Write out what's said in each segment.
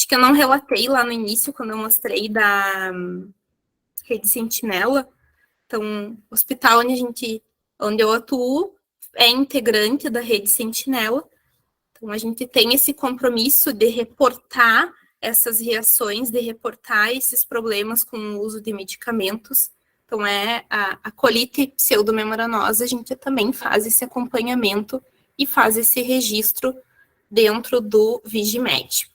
Acho que eu não relatei lá no início, quando eu mostrei da Rede Sentinela. Então, o hospital onde eu atuo é integrante da Rede Sentinela. Então, a gente tem esse compromisso de reportar essas reações, de reportar esses problemas com o uso de medicamentos. Então, a colite pseudomembranosa, a gente também faz esse acompanhamento e faz esse registro dentro do Vigimed.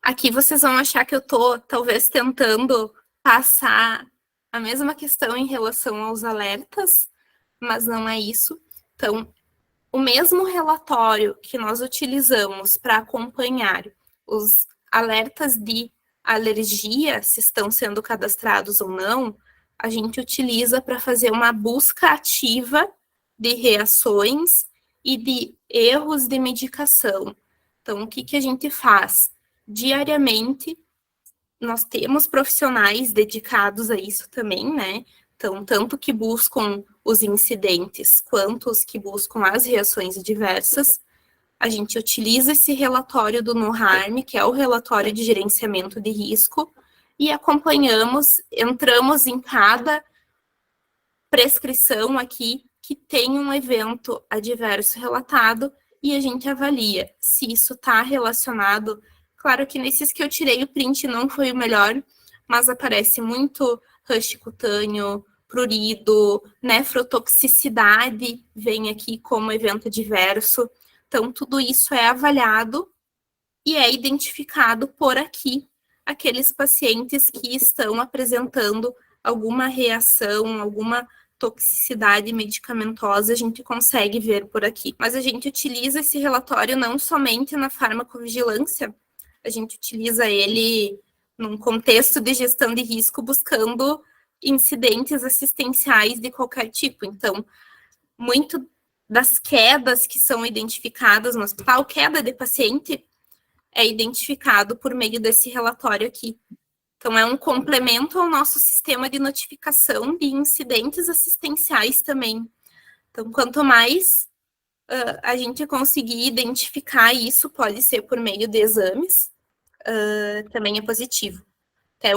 Aqui vocês vão achar que eu estou, talvez, tentando passar a mesma questão em relação aos alertas, mas não é isso. Então, o mesmo relatório que nós utilizamos para acompanhar os alertas de alergia, se estão sendo cadastrados ou não, a gente utiliza para fazer uma busca ativa de reações e de erros de medicação. Então, o que a gente faz? Diariamente, nós temos profissionais dedicados a isso também, né? Então, tanto que buscam os incidentes, quanto os que buscam as reações adversas. A gente utiliza esse relatório do NOHARM, que é o relatório de gerenciamento de risco, e acompanhamos, entramos em cada prescrição aqui que tem um evento adverso relatado, e a gente avalia se isso está relacionado. Claro que nesses que eu tirei o print não foi o melhor, mas aparece muito rush cutâneo, prurido, nefrotoxicidade vem aqui como evento adverso. Então, tudo isso é avaliado e é identificado por aqui aqueles pacientes que estão apresentando alguma reação, alguma toxicidade medicamentosa, a gente consegue ver por aqui. Mas a gente utiliza esse relatório não somente na farmacovigilância, a gente utiliza ele num contexto de gestão de risco, buscando incidentes assistenciais de qualquer tipo. Então, muito das quedas que são identificadas no hospital, queda de paciente, é identificado por meio desse relatório aqui. Então, é um complemento ao nosso sistema de notificação de incidentes assistenciais também. Então, quanto mais a gente conseguir identificar isso, pode ser por meio de exames, também é positivo. Até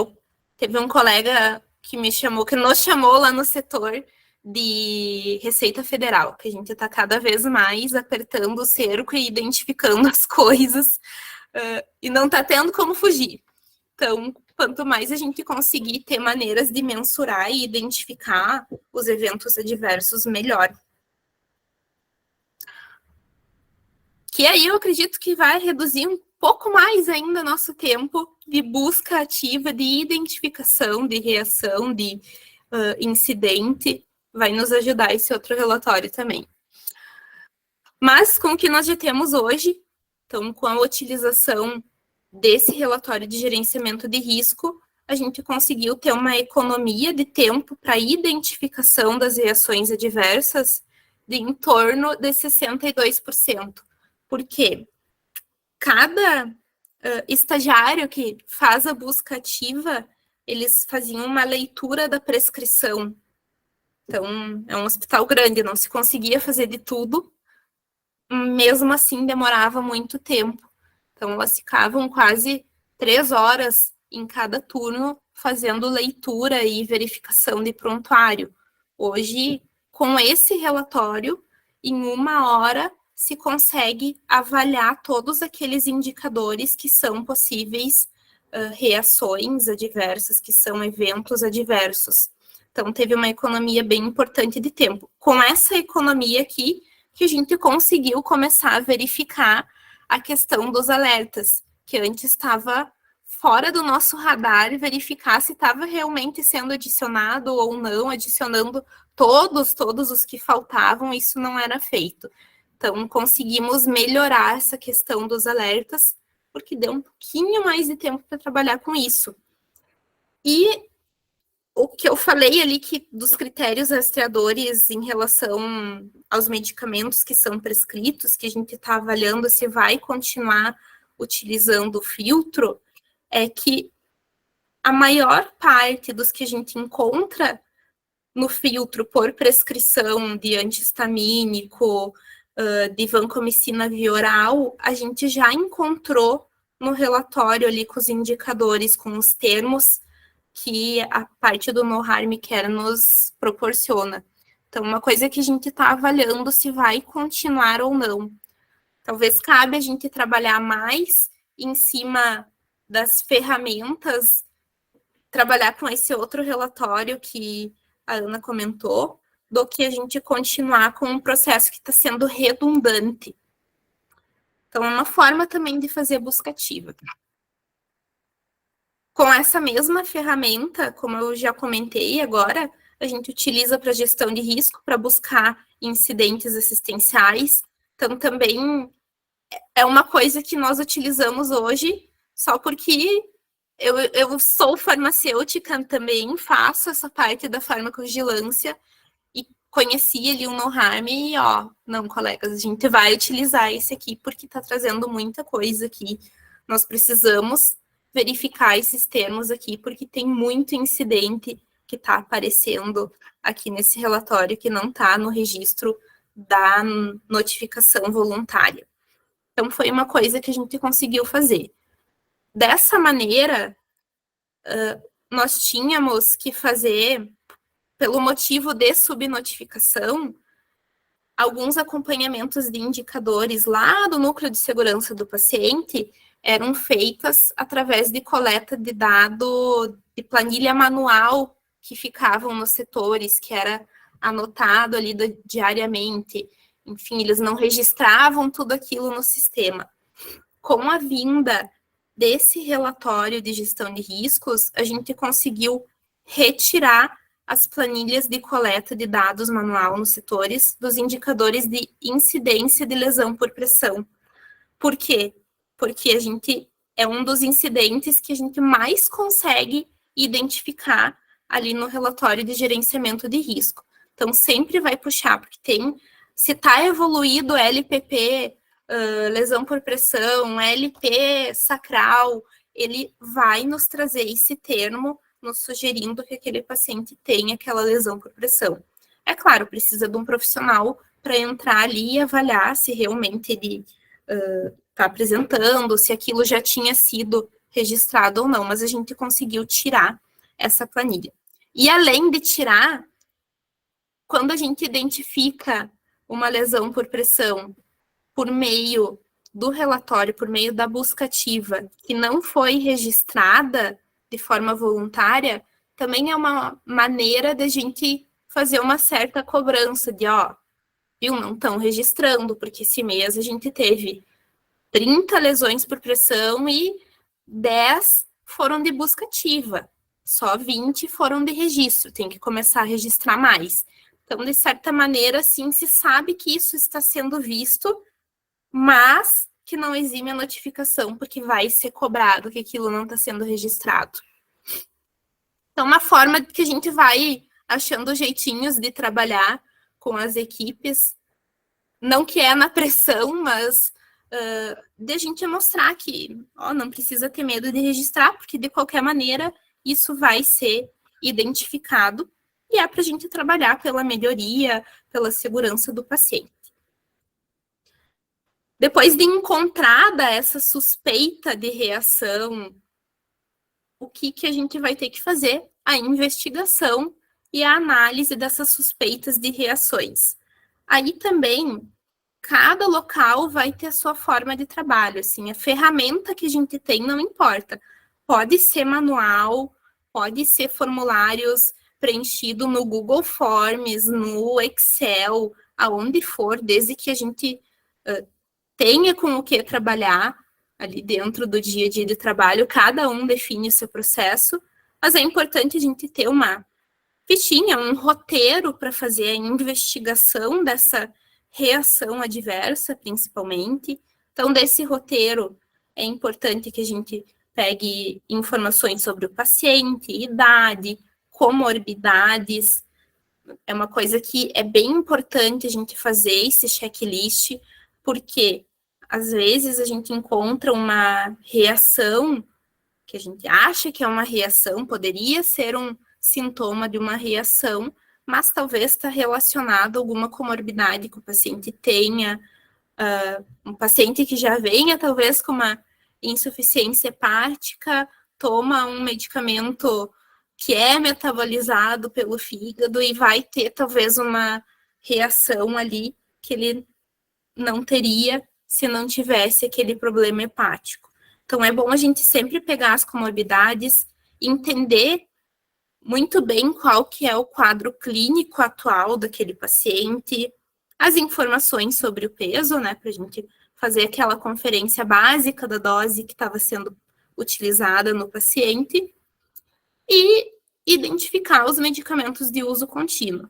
teve um colega que me chamou, que nos chamou lá no setor de Receita Federal, que a gente está cada vez mais apertando o cerco e identificando as coisas, e não está tendo como fugir. Então, quanto mais a gente conseguir ter maneiras de mensurar e identificar os eventos adversos, melhor. Que aí eu acredito que vai reduzir um pouco mais ainda nosso tempo de busca ativa, de identificação, de reação, de incidente. Vai nos ajudar esse outro relatório também. Mas com o que nós já temos hoje, então com a utilização desse relatório de gerenciamento de risco, a gente conseguiu ter uma economia de tempo para identificação das reações adversas de em torno de 62%. Porque cada estagiário que faz a busca ativa, eles faziam uma leitura da prescrição. Então, é um hospital grande, não se conseguia fazer de tudo, mesmo assim demorava muito tempo. Então, elas ficavam quase 3 horas em cada turno fazendo leitura e verificação de prontuário. Hoje, com esse relatório, em 1 hora, se consegue avaliar todos aqueles indicadores que são possíveis reações adversas, que são eventos adversos. Então, teve uma economia bem importante de tempo. Com essa economia aqui, que a gente conseguiu começar a verificar a questão dos alertas, que antes estava fora do nosso radar, e verificar se estava realmente sendo adicionado ou não, adicionando todos os que faltavam, isso não era feito. Então, conseguimos melhorar essa questão dos alertas, porque deu um pouquinho mais de tempo para trabalhar com isso. E o que eu falei ali que dos critérios rastreadores em relação aos medicamentos que são prescritos, que a gente está avaliando se vai continuar utilizando o filtro, é que a maior parte dos que a gente encontra no filtro por prescrição de antihistamínico, de vancomicina via oral, a gente já encontrou no relatório ali com os indicadores, com os termos que a parte do No Harm Care nos proporciona. Então, uma coisa que a gente está avaliando se vai continuar ou não. Talvez cabe a gente trabalhar mais em cima das ferramentas, trabalhar com esse outro relatório que a Ana comentou, do que a gente continuar com um processo que está sendo redundante. Então, é uma forma também de fazer busca ativa. Com essa mesma ferramenta, como eu já comentei agora, a gente utiliza para gestão de risco, para buscar incidentes assistenciais. Então, também é uma coisa que nós utilizamos hoje, só porque eu sou farmacêutica também, faço essa parte da farmacovigilância, e conheci ali o No Harm e, não, colegas, a gente vai utilizar esse aqui, porque está trazendo muita coisa aqui. Nós precisamos verificar esses termos aqui, porque tem muito incidente que está aparecendo aqui nesse relatório que não está no registro da notificação voluntária. Então, foi uma coisa que a gente conseguiu fazer. Dessa maneira, nós tínhamos que fazer, pelo motivo de subnotificação, alguns acompanhamentos de indicadores lá do núcleo de segurança do paciente eram feitas através de coleta de dado de planilha manual que ficavam nos setores, que era anotado ali diariamente. Enfim, eles não registravam tudo aquilo no sistema. Com a vinda desse relatório de gestão de riscos, a gente conseguiu retirar as planilhas de coleta de dados manual nos setores dos indicadores de incidência de lesão por pressão. Por quê? Porque a gente é um dos incidentes que a gente mais consegue identificar ali no relatório de gerenciamento de risco. Então, sempre vai puxar, porque se está evoluído LPP, lesão por pressão, LP sacral, ele vai nos trazer esse termo, nos sugerindo que aquele paciente tem aquela lesão por pressão. É claro, precisa de um profissional para entrar ali e avaliar se realmente ele está apresentando, se aquilo já tinha sido registrado ou não, mas a gente conseguiu tirar essa planilha. E além de tirar, quando a gente identifica uma lesão por pressão por meio do relatório, por meio da busca ativa, que não foi registrada de forma voluntária, também é uma maneira de a gente fazer uma certa cobrança de, viu, não estão registrando, porque esse mês a gente teve 30 lesões por pressão e 10 foram de busca ativa. Só 20 foram de registro, tem que começar a registrar mais. Então, de certa maneira, sim, se sabe que isso está sendo visto, mas que não exime a notificação, porque vai ser cobrado que aquilo não está sendo registrado. Então, uma forma que a gente vai achando jeitinhos de trabalhar com as equipes, não que é na pressão, mas de a gente mostrar que não precisa ter medo de registrar, porque de qualquer maneira isso vai ser identificado e é para a gente trabalhar pela melhoria, pela segurança do paciente. Depois de encontrada essa suspeita de reação, o que a gente vai ter que fazer? A investigação e a análise dessas suspeitas de reações. Aí também, cada local vai ter a sua forma de trabalho, assim, a ferramenta que a gente tem não importa. Pode ser manual, pode ser formulários preenchidos no Google Forms, no Excel, aonde for, desde que a gente tenha com o que trabalhar ali dentro do dia a dia de trabalho, cada um define o seu processo, mas é importante a gente ter uma fichinha, um roteiro para fazer a investigação dessa reação adversa, principalmente. Então, desse roteiro, é importante que a gente pegue informações sobre o paciente, idade, comorbidades. É uma coisa que é bem importante a gente fazer esse checklist, porque às vezes a gente encontra uma reação que a gente acha que é uma reação, poderia ser um sintoma de uma reação, mas talvez está relacionado a alguma comorbidade que o paciente tenha, um paciente que já venha talvez com uma insuficiência hepática, toma um medicamento que é metabolizado pelo fígado e vai ter talvez uma reação ali que ele não teria se não tivesse aquele problema hepático. Então, é bom a gente sempre pegar as comorbidades, entender muito bem qual que é o quadro clínico atual daquele paciente, as informações sobre o peso, né, para a gente fazer aquela conferência básica da dose que estava sendo utilizada no paciente e identificar os medicamentos de uso contínuo.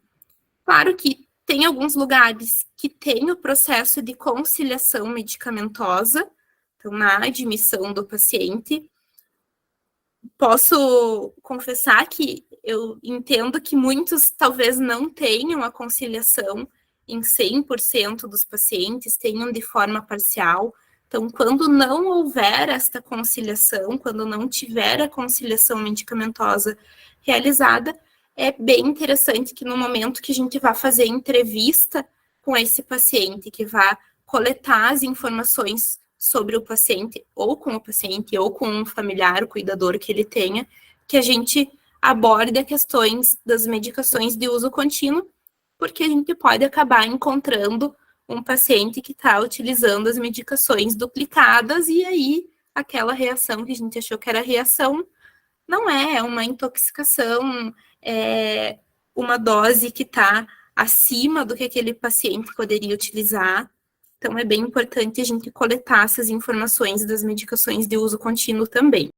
Claro que tem alguns lugares que tem o processo de conciliação medicamentosa, então na admissão do paciente. Posso confessar que eu entendo que muitos talvez não tenham a conciliação em 100% dos pacientes, tenham de forma parcial. Então, quando não houver esta conciliação, quando não tiver a conciliação medicamentosa realizada, é bem interessante que no momento que a gente vai fazer entrevista com esse paciente, que vai coletar as informações sobre o paciente, ou com o paciente, ou com um familiar, o cuidador que ele tenha, que a gente aborde questões das medicações de uso contínuo, porque a gente pode acabar encontrando um paciente que está utilizando as medicações duplicadas, e aí aquela reação que a gente achou que era reação, não é uma intoxicação, é uma dose que está acima do que aquele paciente poderia utilizar. Então, é bem importante a gente coletar essas informações das medicações de uso contínuo também.